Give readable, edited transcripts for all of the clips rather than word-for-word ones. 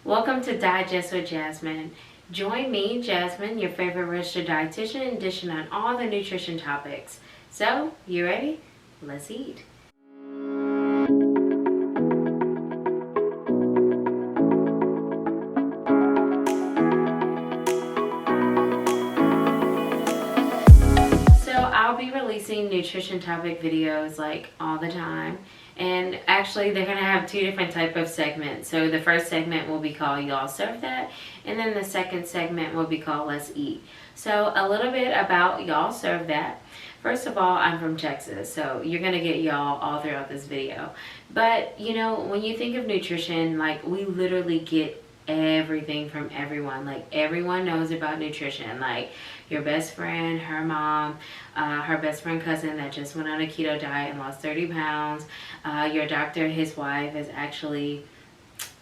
Welcome to Digest with Jasmyn. Join me, Jasmyn, your favorite registered dietitian, dishing on all the nutrition topics. So, you ready? Let's eat. So, I'll be releasing nutrition topic videos like all the time. And actually, they're going to have two different type of segments. So the first segment will be called Y'all Serve That. And then the second segment will be called Let's Eat. So a little bit about Y'all Serve That. First of all, I'm from Texas, so you're going to get y'all all throughout this video. But, you know, when you think of nutrition, like, we literally get everything from everyone. Like, everyone knows about nutrition. Like, your best friend, her mom, her best friend cousin that just went on a keto diet and lost 30 pounds. Your doctor, his wife is actually,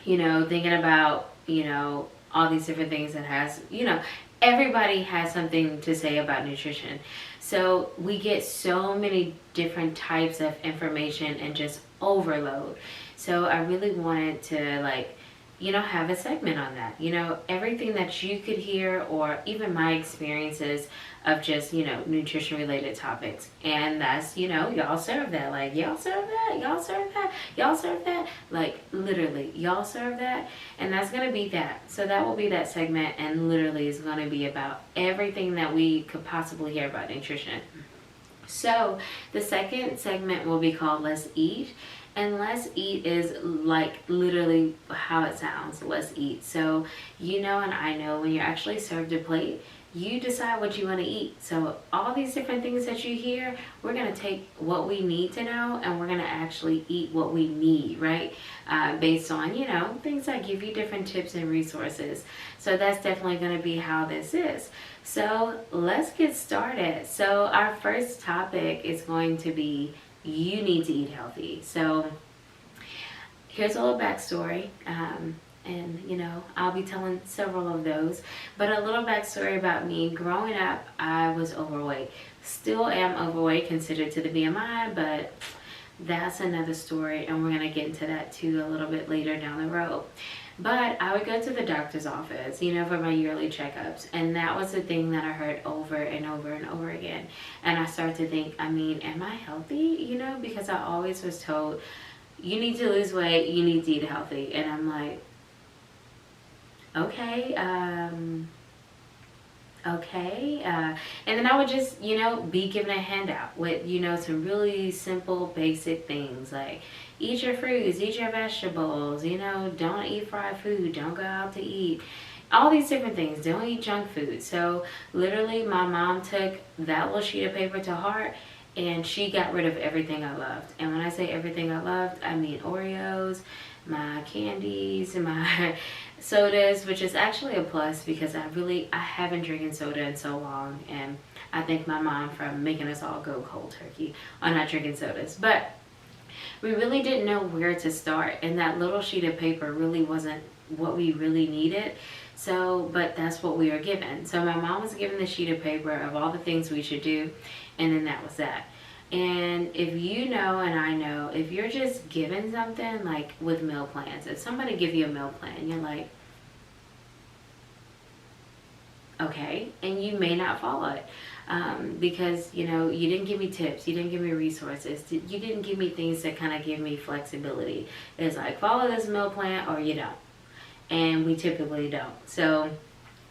you know, thinking about, you know, all these different things that has, you know, everybody has something to say about nutrition. So we get so many different types of information and just overload. So I really wanted to, like, you know, have a segment on that. You know, everything that you could hear, or even my experiences of just, you know, nutrition related topics. And that's, you know, y'all serve that. Like, y'all serve that, y'all serve that, y'all serve that. Like, literally, y'all serve that. And that's going to be that. So that will be that segment, and literally is going to be about everything that we could possibly hear about nutrition. So the second segment will be called Let's Eat. And Let's Eat is like literally how it sounds, let's eat. So you know, and I know, when you're actually served a plate, you decide what you want to eat. So all these different things that you hear, we're going to take what we need to know, and we're going to actually eat what we need, right? Based on, you know, things that give you different tips and resources. So that's definitely going to be how this is. So let's get started. So our first topic is going to be, you need to eat healthy. So here's a little backstory. And, you know, I'll be telling several of those. But a little backstory about me. Growing up, I was overweight. Still am overweight considered to the BMI, but that's another story. And we're going to get into that too a little bit later down the road. But I would go to the doctor's office, you know, for my yearly checkups. And that was the thing that I heard over and over and over again. And I started to think, I mean, am I healthy? You know, because I always was told, you need to lose weight, you need to eat healthy. And I'm like, okay, and then I would just, you know, be given a handout with, you know, some really simple basic things like eat your fruits, eat your vegetables, you know, don't eat fried food, don't go out to eat, all these different things, don't eat junk food. So literally my mom took that little sheet of paper to heart, and she got rid of everything I loved. And when I say everything I loved, I mean Oreos, my candies, and my sodas, which is actually a plus because I haven't drinking soda in so long, and I thank my mom for making us all go cold turkey on not drinking sodas. But we really didn't know where to start, and that little sheet of paper really wasn't what we really needed. So, but that's what we were given. So my mom was given the sheet of paper of all the things we should do, and then that was that. And if you know, and I know, if you're just given something, like with meal plans, if somebody give you a meal plan, you're like, okay, and you may not follow it because, you know, you didn't give me tips, you didn't give me resources, you didn't give me things that kind of give me flexibility. It's like, follow this meal plan or you don't, and we typically don't. So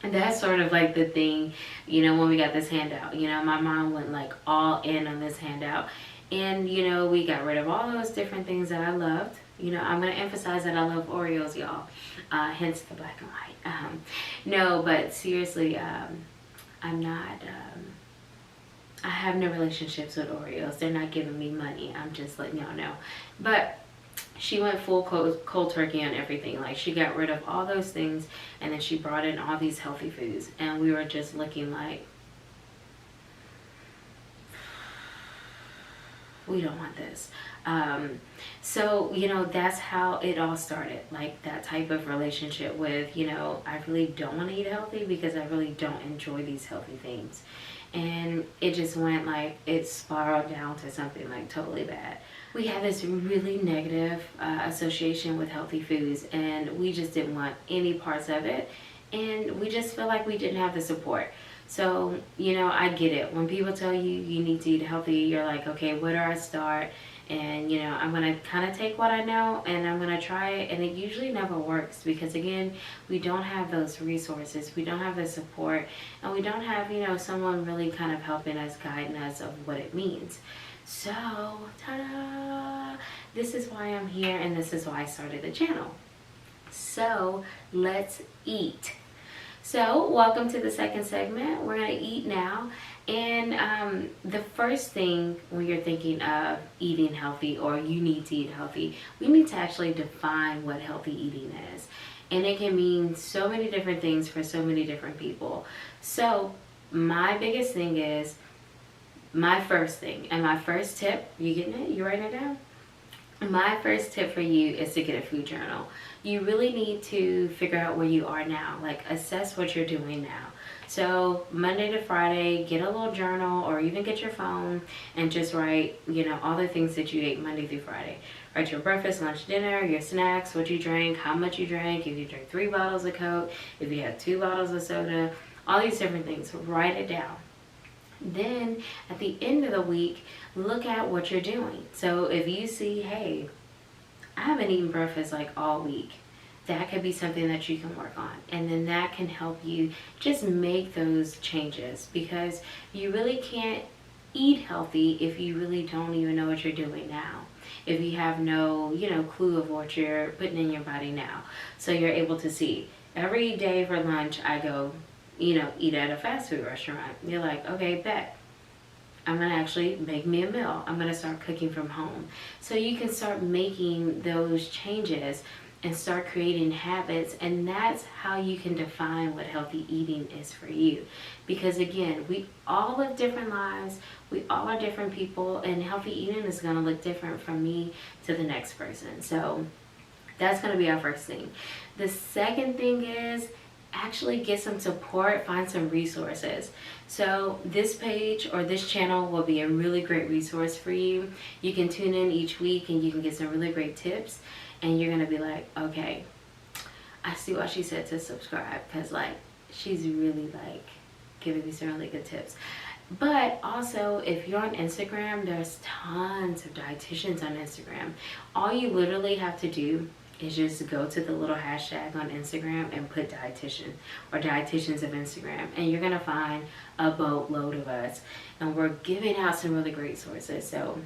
that's sort of like the thing, you know, when we got this handout. You know, my mom went like all in on this handout, and, you know, we got rid of all those different things that I loved. You know, I'm going to emphasize that I love Oreos, y'all, hence the black and white. No, but seriously, I'm not, I have no relationships with Oreos. They're not giving me money. I'm just letting y'all know. But she went full cold turkey on everything. Like, she got rid of all those things, and then she brought in all these healthy foods, and we were just looking like, we don't want this. So, you know, that's how it all started. Like that type of relationship with, you know, I really don't want to eat healthy because I really don't enjoy these healthy things. And it just went like, it spiraled down to something like totally bad. We had this really negative association with healthy foods, and we just didn't want any parts of it. And we just feel like we didn't have the support. So, you know, I get it. When people tell you you need to eat healthy, you're like, okay, where do I start? And, you know, I'm going to kind of take what I know and I'm going to try it. And it usually never works because, again, we don't have those resources. We don't have the support. And we don't have, you know, someone really kind of helping us, guiding us of what it means. So, ta-da! This is why I'm here and this is why I started the channel. So, let's eat. So, welcome to the second segment. We're going to eat now. And the first thing when you're thinking of eating healthy or you need to eat healthy, we need to actually define what healthy eating is. And it can mean so many different things for so many different people. So, my biggest thing is, my first thing, and my first tip, you getting it? You writing it down? My first tip for you is to get a food journal. You really need to figure out where you are now, like assess what you're doing now. So Monday to Friday, get a little journal or even get your phone and just write, you know, all the things that you ate Monday through Friday. Write your breakfast, lunch, dinner, your snacks, what you drank, how much you drank, if you drank 3 bottles of Coke, if you had 2 bottles of soda, all these different things. Write it down. Then at the end of the week, look at what you're doing. So if you see, hey, I haven't eaten breakfast like all week, that could be something that you can work on. And then that can help you just make those changes, because you really can't eat healthy if you really don't even know what you're doing now. If you have no, you know, clue of what you're putting in your body now. So you're able to see, every day for lunch I go, you know, eat at a fast food restaurant. You're like, okay, bet. I'm going to actually make me a meal. I'm going to start cooking from home. So you can start making those changes and start creating habits, and that's how you can define what healthy eating is for you. Because again, we all live different lives, we all are different people, and healthy eating is going to look different from me to the next person. So that's going to be our first thing. The second thing is actually get some support, find some resources. So this page or this channel will be a really great resource for you. You can tune in each week and you can get some really great tips, and you're gonna be like, okay, I see why she said to subscribe, because like she's really like giving me some really good tips. But also, if you're on Instagram, there's tons of dietitians on Instagram. All you literally have to do is just go to the little hashtag on Instagram and put dietitian or dietitians of Instagram, and you're gonna find a boatload of us, and we're giving out some really great sources. So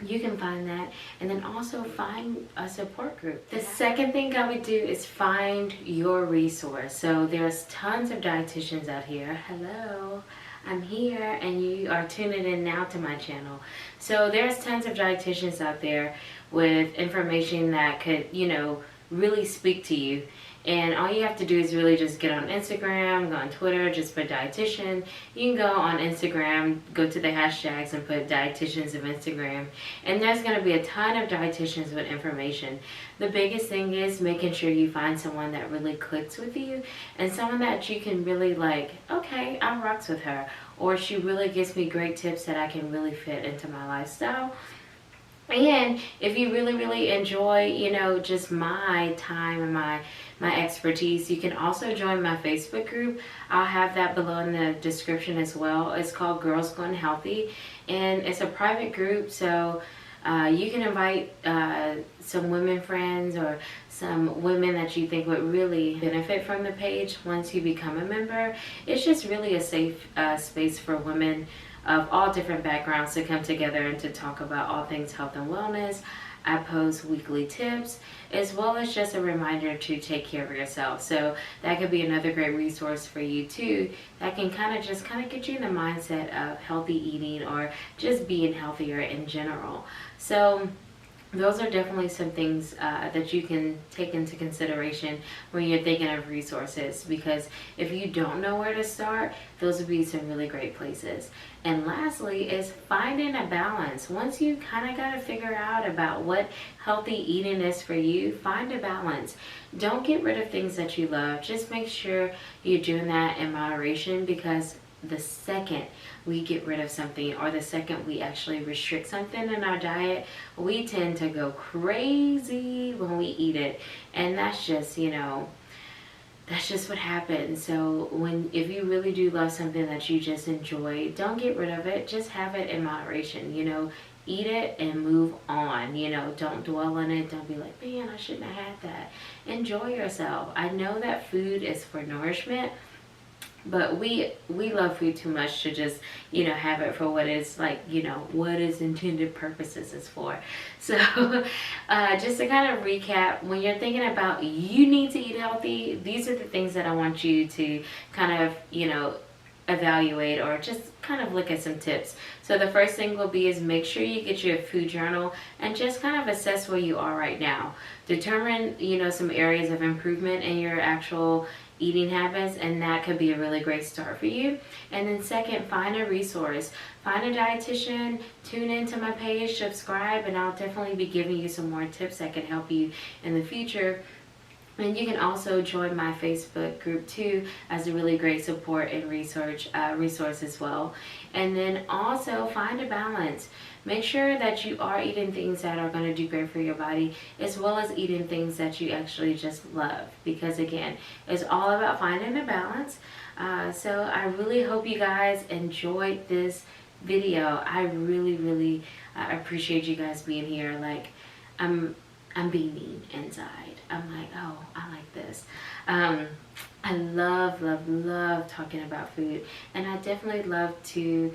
you can find that, and then also find a support group. The second thing I would do is find your resource. So there's tons of dietitians out here. Hello, I'm here, and you are tuning in now to my channel. So there's tons of dietitians out there with information that could, you know, really speak to you. And all you have to do is really just get on Instagram, go on Twitter, just put dietitian. You can go on Instagram, go to the hashtags and put dietitians of Instagram. And there's going to be a ton of dietitians with information. The biggest thing is making sure you find someone that really clicks with you, and someone that you can really like, okay, I rocks with her, or she really gives me great tips that I can really fit into my lifestyle. And if you really enjoy, you know, just my time and my expertise, you can also join my Facebook group. I'll have that below in the description as well. It's called Girls Going Healthy, and it's a private group, so you can invite some women friends or some women that you think would really benefit from the page once you become a member. It's just really a safe space for women of all different backgrounds to come together and to talk about all things health and wellness. I post weekly tips, as well as just a reminder to take care of yourself. So that could be another great resource for you too, that can kind of get you in the mindset of healthy eating or just being healthier in general. So those are definitely some things that you can take into consideration when you're thinking of resources, because if you don't know where to start, those would be some really great places. And lastly is finding a balance. Once you kind of got to figure out about what healthy eating is for you, find a balance. Don't get rid of things that you love. Just make sure you're doing that in moderation, because the second we get rid of something, or the second we actually restrict something in our diet, we tend to go crazy when we eat it. And that's just, that's just what happens. So if you really do love something that you just enjoy, don't get rid of it. Just have it in moderation. Eat it and move on. Don't dwell on it. Don't be like, man, I shouldn't have had that. Enjoy yourself. I know that food is for nourishment, but we love food too much to just have it for what it's like, what its intended purposes is for. So just to kind of recap, when you're thinking about you need to eat healthy, these are the things that I want you to kind of evaluate, or just kind of look at some tips. So the first thing will be is make sure you get your food journal and just kind of assess where you are right now. Determine some areas of improvement in your actual eating habits, and that could be a really great start for you. And then second, find a resource. Find a dietitian, tune into my page, subscribe, and I'll definitely be giving you some more tips that can help you in the future. And you can also join my Facebook group too, as a really great support and resource as well. And then also find a balance. Make sure that you are eating things that are going to do great for your body, as well as eating things that you actually just love. Because again, it's all about finding a balance. So I really hope you guys enjoyed this video. I really appreciate you guys being here. Like, I'm beaming inside. I'm like, oh, I like this. I love talking about food, and I definitely love to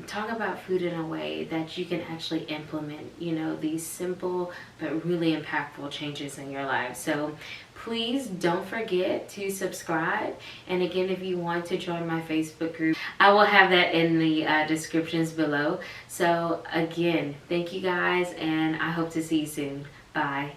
talk about food in a way that you can actually implement, these simple but really impactful changes in your life. So please don't forget to subscribe. And again, if you want to join my Facebook group, I will have that in the descriptions below. So again, thank you guys, and I hope to see you soon. Bye.